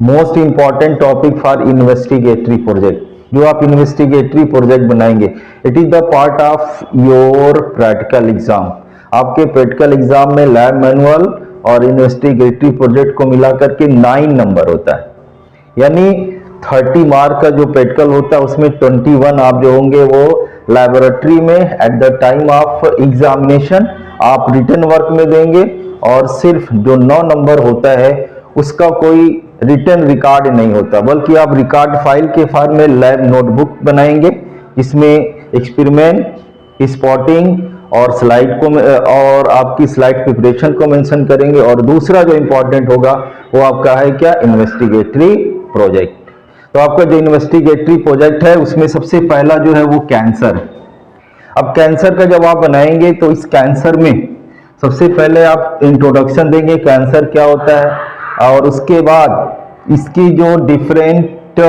Most important topic for investigatory project. जो आप investigatory project बनाएंगे, it is the part of your practical exam. आपके practical exam में lab manual और investigatory project को मिलाकर के 9 नंबर होता है, यानी 30 मार्क का जो प्रैक्टिकल होता है उसमें 21 आप जो होंगे वो लैबोरेटरी में at the time of examination आप रिटन वर्क में देंगे, और सिर्फ जो 9 नंबर होता है उसका कोई रिटन रिकॉर्ड नहीं होता, बल्कि आप रिकॉर्ड फाइल के फॉर्म में लैब नोटबुक बनाएंगे। इसमें एक्सपेरिमेंट, स्पॉटिंग और स्लाइड को और आपकी स्लाइड प्रिपरेशन को मेंशन करेंगे। और दूसरा जो इंपॉर्टेंट होगा वो आपका है क्या, इन्वेस्टिगेटरी प्रोजेक्ट। तो आपका जो इन्वेस्टिगेटरी प्रोजेक्ट है उसमें सबसे पहला जो है वो कैंसर। अब कैंसर का जब आप बनाएंगे तो इस कैंसर में सबसे पहले आप इंट्रोडक्शन देंगे कैंसर क्या होता है, और उसके बाद इसकी जो डिफरेंट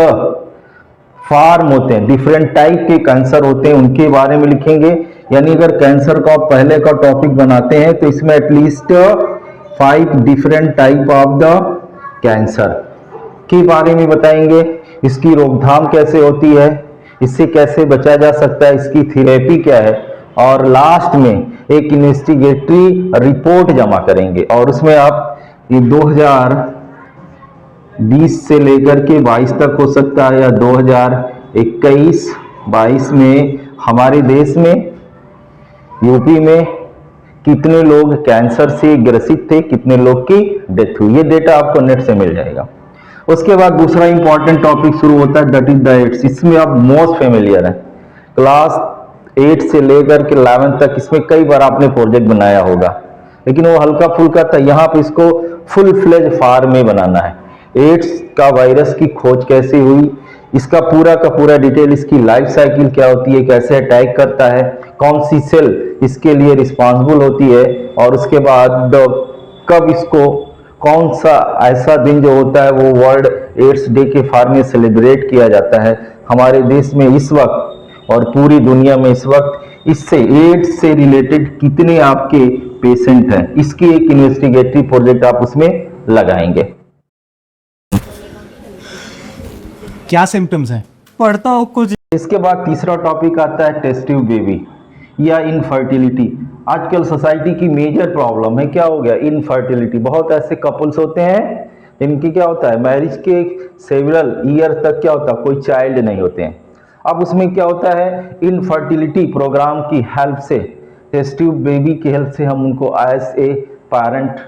फॉर्म होते हैं, डिफरेंट टाइप के कैंसर होते हैं, उनके बारे में लिखेंगे। यानी अगर कैंसर का आप पहले का टॉपिक बनाते हैं तो इसमें at least 5 different type of the cancer के बारे में बताएंगे। इसकी रोकथाम कैसे होती है, इससे कैसे बचा जा सकता है, इसकी थेरेपी क्या है, और लास्ट में एक इन्वेस्टिगेटरी रिपोर्ट जमा करेंगे। और उसमें आप ये 2020 से लेकर के 22 तक हो सकता है, या 2021-22 में हमारे देश में यूपी में कितने लोग कैंसर से ग्रसित थे, कितने लोग की डेथ हुई, ये डेटा आपको नेट से मिल जाएगा। उसके बाद दूसरा इंपॉर्टेंट टॉपिक शुरू होता है, दैट इज द एड्स। इसमें आप मोस्ट फेमिलियर है, क्लास 8 से लेकर के 11 तक इसमें कई बार आपने प्रोजेक्ट बनाया होगा, लेकिन वो हल्का फुल्का था। यहाँ पे इसको फुल फ्लेज फॉर्म में बनाना है। एड्स का वायरस की खोज कैसे हुई, इसका पूरा का पूरा डिटेल, इसकी लाइफ साइकिल क्या होती है, कैसे अटैक करता है, कौन सी सेल इसके लिए रिस्पॉन्सिबल होती है, और उसके बाद कब इसको कौन सा ऐसा दिन जो होता है वो वर्ल्ड एड्स डे के फॉर्म में सेलिब्रेट किया जाता है। हमारे देश में इस वक्त और पूरी दुनिया में इस वक्त इससे एड्स से रिलेटेड कितने आपके पेशेंट हैं, इसकी एक इन्वेस्टिगेटरी प्रोजेक्ट आप उसमें लगाएंगे। क्या सिम्टम्स हैं? पढ़ता हूँ कुछ। इसके बाद तीसरा टॉपिक आता है टेस्ट ट्यूब बेबी या इनफर्टिलिटी। आजकल सोसाइटी की मेजर प्रॉब्लम है, क्या हो गया, इनफर्टिलिटी। बहुत ऐसे कपल्स होते हैं जिनकी क्या होता है मैरिज के सेवरल ईयर तक क्या होता है कोई चाइल्ड नहीं होते हैं। अब उसमें क्या होता है, इनफर्टिलिटी प्रोग्राम की हेल्प से, टेस्ट ट्यूब बेबी की हेल्प से हम उनको एज ए पेरेंट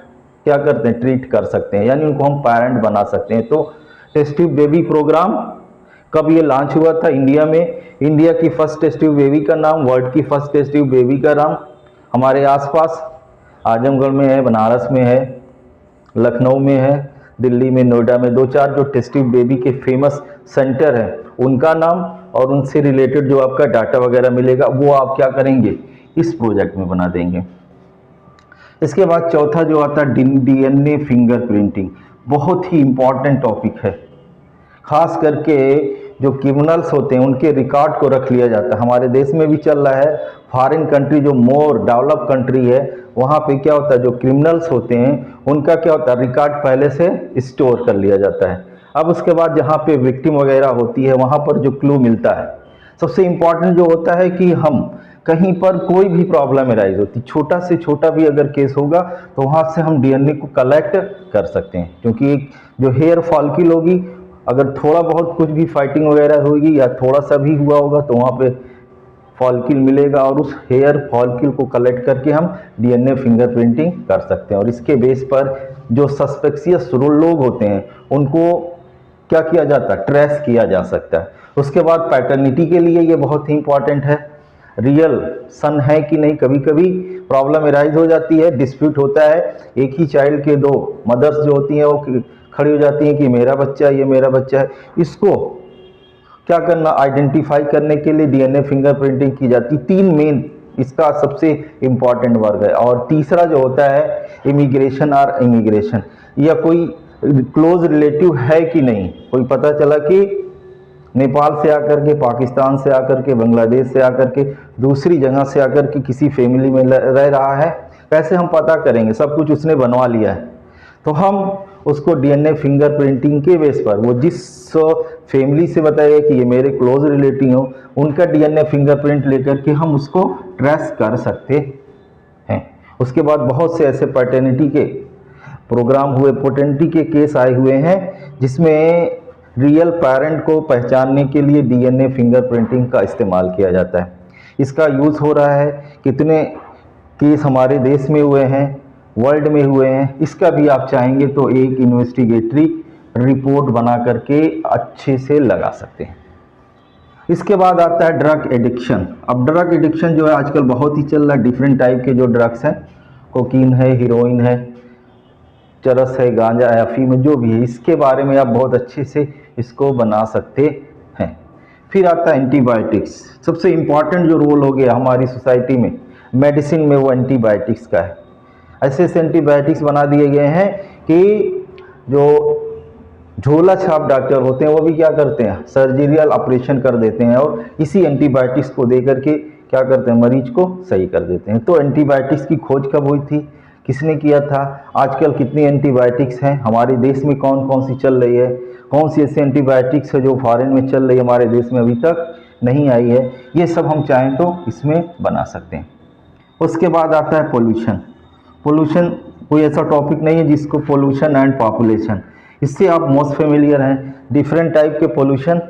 क्या करते हैं, ट्रीट कर सकते हैं, यानी उनको हम पेरेंट बना सकते हैं। तो टेस्ट ट्यूब बेबी प्रोग्राम कब ये लॉन्च हुआ था इंडिया में, इंडिया की फर्स्ट टेस्ट ट्यूब बेबी का नाम, वर्ल्ड की फर्स्ट टेस्ट ट्यूब बेबी का नाम हमारे आसपास आजमगढ़ में है, बनारस में है, लखनऊ में है, दिल्ली में, नोएडा में 2-4 जो टेस्ट ट्यूब बेबी के फेमस सेंटर हैं उनका नाम और उनसे रिलेटेड जो आपका डाटा वगैरह मिलेगा वो आप क्या करेंगे, इस प्रोजेक्ट में बना देंगे। इसके बाद चौथा जो आता है डीएनए फिंगरप्रिंटिंग, बहुत ही इंपॉर्टेंट टॉपिक है। खास करके जो क्रिमिनल्स होते हैं उनके रिकॉर्ड को रख लिया जाता है। हमारे देश में भी चल रहा है, फॉरेन कंट्री जो मोर डेवलप कंट्री है वहाँ पे क्या होता है, जो क्रिमिनल्स होते हैं उनका क्या होता है, रिकॉर्ड पहले से स्टोर कर लिया जाता है। अब उसके बाद जहाँ पे विक्टिम वगैरह होती है वहाँ पर जो क्लू मिलता है, सबसे इम्पॉर्टेंट जो होता है कि हम कहीं पर कोई भी प्रॉब्लम अराइज होती, छोटा से छोटा भी अगर केस होगा तो वहाँ से हम डीएनए को कलेक्ट कर सकते हैं। क्योंकि एक जो हेयर फॉलिकल होगी, अगर थोड़ा बहुत कुछ भी फाइटिंग वगैरह होगी या थोड़ा सा भी हुआ होगा तो वहाँ पे फॉलिकल मिलेगा, और उस हेयर फॉलिकल को कलेक्ट करके हम डीएनए फिंगरप्रिंटिंग कर सकते हैं। और इसके बेस पर जो सस्पेक्शियस लोग होते हैं उनको क्या किया जाता है, ट्रेस किया जा सकता है। उसके बाद पैटर्निटी के लिए ये बहुत ही इंपॉर्टेंट है, रियल सन है कि नहीं। कभी कभी प्रॉब्लम अराइज हो जाती है, डिस्प्यूट होता है, एक ही चाइल्ड के 2 मदर्स जो होती हैं वो खड़ी हो जाती हैं कि मेरा बच्चा ये मेरा बच्चा है। इसको क्या करना, आइडेंटिफाई करने के लिए डीएनए फिंगरप्रिंटिंग की जाती। 3 मेन इसका सबसे इंपॉर्टेंट वर्क है। और तीसरा जो होता है इमिग्रेशन और इमिग्रेशन, या कोई क्लोज रिलेटिव है कि नहीं, कोई पता चला कि नेपाल से आकर के, पाकिस्तान से आकर के, बांग्लादेश से आकर के, दूसरी जगह से आकर के किसी फैमिली में रह रहा है, कैसे हम पता करेंगे, सब कुछ उसने बनवा लिया है। तो हम उसको डीएनए फिंगरप्रिंटिंग के बेस पर वो जिस फैमिली से बताएगा कि ये मेरे क्लोज रिलेटिव हो, उनका डीएनए फिंगरप्रिंट लेकर के हम उसको ट्रेस कर सकते हैं। उसके बाद बहुत से ऐसे पैटर्निटी के प्रोग्राम हुए, पोटेंटी के केस आए हुए हैं जिसमें रियल पेरेंट को पहचानने के लिए डीएनए फिंगरप्रिंटिंग का इस्तेमाल किया जाता है। इसका यूज़ हो रहा है, कितने केस हमारे देश में हुए हैं, वर्ल्ड में हुए हैं, इसका भी आप चाहेंगे तो एक इन्वेस्टिगेटरी रिपोर्ट बना करके अच्छे से लगा सकते हैं। इसके बाद आता है ड्रग एडिक्शन। अब ड्रग एडिक्शन जो है आजकल बहुत ही चल रहा है, डिफरेंट टाइप के जो ड्रग्स हैं, कोकीन है, हीरोइन है, चरस है, गांजा है, अफीम है, जो भी है, इसके बारे में आप बहुत अच्छे से इसको बना सकते हैं। फिर आता है एंटीबायोटिक्स। सबसे इम्पॉर्टेंट जो रोल हो गया हमारी सोसाइटी में मेडिसिन में, वो एंटीबायोटिक्स का है। ऐसे ऐसे एंटीबायोटिक्स बना दिए गए हैं कि जो झोला छाप डॉक्टर होते हैं वो भी क्या करते हैं, सर्जिकल ऑपरेशन कर देते हैं और इसी एंटीबायोटिक्स को दे करके क्या करते हैं, मरीज को सही कर देते हैं। तो एंटीबायोटिक्स की खोज कब हुई थी, किसने किया था, आजकल कितनी एंटीबायोटिक्स हैं, हमारे देश में कौन कौन सी चल रही है, कौन सी ऐसी एंटीबायोटिक्स है जो फॉरेन में चल रही है, हमारे देश में अभी तक नहीं आई है, ये सब हम चाहें तो इसमें बना सकते हैं। उसके बाद आता है पोल्यूशन। पोल्यूशन कोई ऐसा टॉपिक नहीं है जिसको पोल्यूशन एंड पॉपुलेशन, इससे आप मोस्ट फेमिलियर हैं। डिफरेंट टाइप के पोल्यूशन,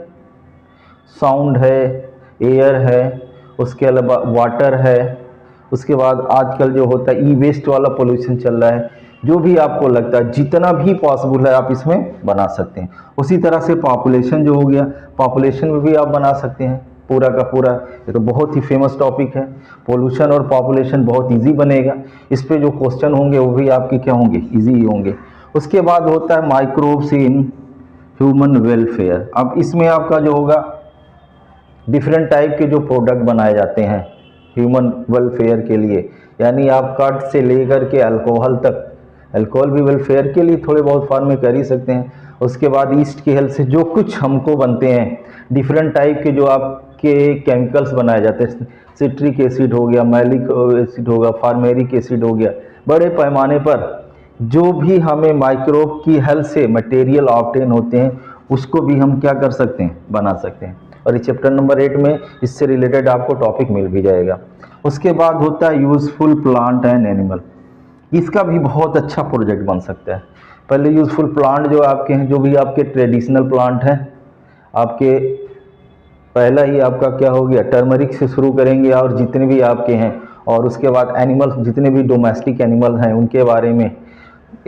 साउंड है, एयर है, उसके अलावा वाटर है, उसके बाद आजकल जो होता है ई वेस्ट वाला पोल्यूशन चल रहा है। जो भी आपको लगता है जितना भी पॉसिबल है आप इसमें बना सकते हैं। उसी तरह से पॉपुलेशन जो हो गया, पॉपुलेशन में भी आप बना सकते हैं पूरा का पूरा। ये तो बहुत ही फेमस टॉपिक है, पोल्यूशन और पॉपुलेशन बहुत इजी बनेगा। इस पे जो क्वेश्चन होंगे वो भी आपके क्या होंगे, इजी होंगे। उसके बाद होता है माइक्रोब्स इन ह्यूमन वेलफेयर। अब इसमें आपका जो होगा डिफरेंट टाइप के जो प्रोडक्ट बनाए जाते हैं ह्यूमन वेलफेयर के लिए, यानी आप कट से लेकर के अल्कोहल तक, अल्कोहल भी वेलफेयर के लिए थोड़े बहुत फॉर्म में कर ही सकते हैं। उसके बाद ईस्ट की हेल्प से जो कुछ हमको बनते हैं, डिफरेंट टाइप के जो आपके केमिकल्स बनाए जाते हैं, सिट्रिक एसिड हो गया, मैलिक एसिड होगा, फार्मेरिक एसिड हो गया, बड़े पैमाने पर जो भी हमें माइक्रोब की हेल्प से मटेरियल ऑब्टेन होते हैं उसको भी हम क्या कर सकते हैं, बना सकते हैं। और ये चैप्टर नंबर 8 में इससे रिलेटेड आपको टॉपिक मिल भी जाएगा। उसके बाद होता है यूजफुल प्लांट एंड एनिमल। इसका भी बहुत अच्छा प्रोजेक्ट बन सकता है। पहले यूजफुल प्लांट जो आपके हैं, जो भी आपके ट्रेडिशनल प्लांट हैं, आपके पहला ही आपका क्या हो गया, टर्मरिक से शुरू करेंगे और जितने भी आपके हैं, और उसके बाद एनिमल, जितने भी डोमेस्टिक एनिमल हैं उनके बारे में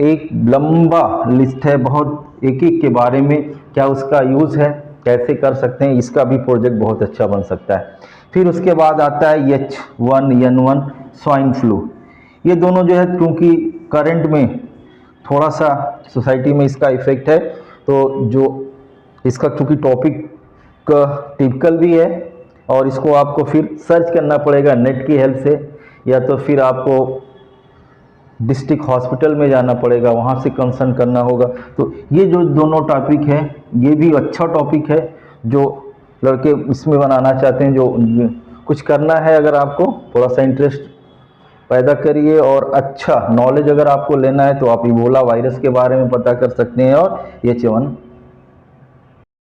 एक लंबा लिस्ट है, बहुत एक एक के बारे में क्या उसका यूज़ है, कैसे कर सकते हैं, इसका भी प्रोजेक्ट बहुत अच्छा बन सकता है। फिर उसके बाद आता है H1N1 स्वाइन फ्लू। ये दोनों जो है क्योंकि करंट में थोड़ा सा सोसाइटी में इसका इफेक्ट है, तो जो इसका चूँकि टॉपिक टिपिकल भी है और इसको आपको फिर सर्च करना पड़ेगा नेट की हेल्प से, या तो फिर आपको डिस्ट्रिक्ट हॉस्पिटल में जाना पड़ेगा, वहाँ से कंसर्न करना होगा। तो ये जो दोनों टॉपिक है ये भी अच्छा टॉपिक है, जो लड़के इसमें बनाना चाहते हैं, जो कुछ करना है, अगर आपको थोड़ा सा इंटरेस्ट पैदा करिए और अच्छा नॉलेज अगर आपको लेना है तो आप इबोला वायरस के बारे में पता कर सकते हैं और H1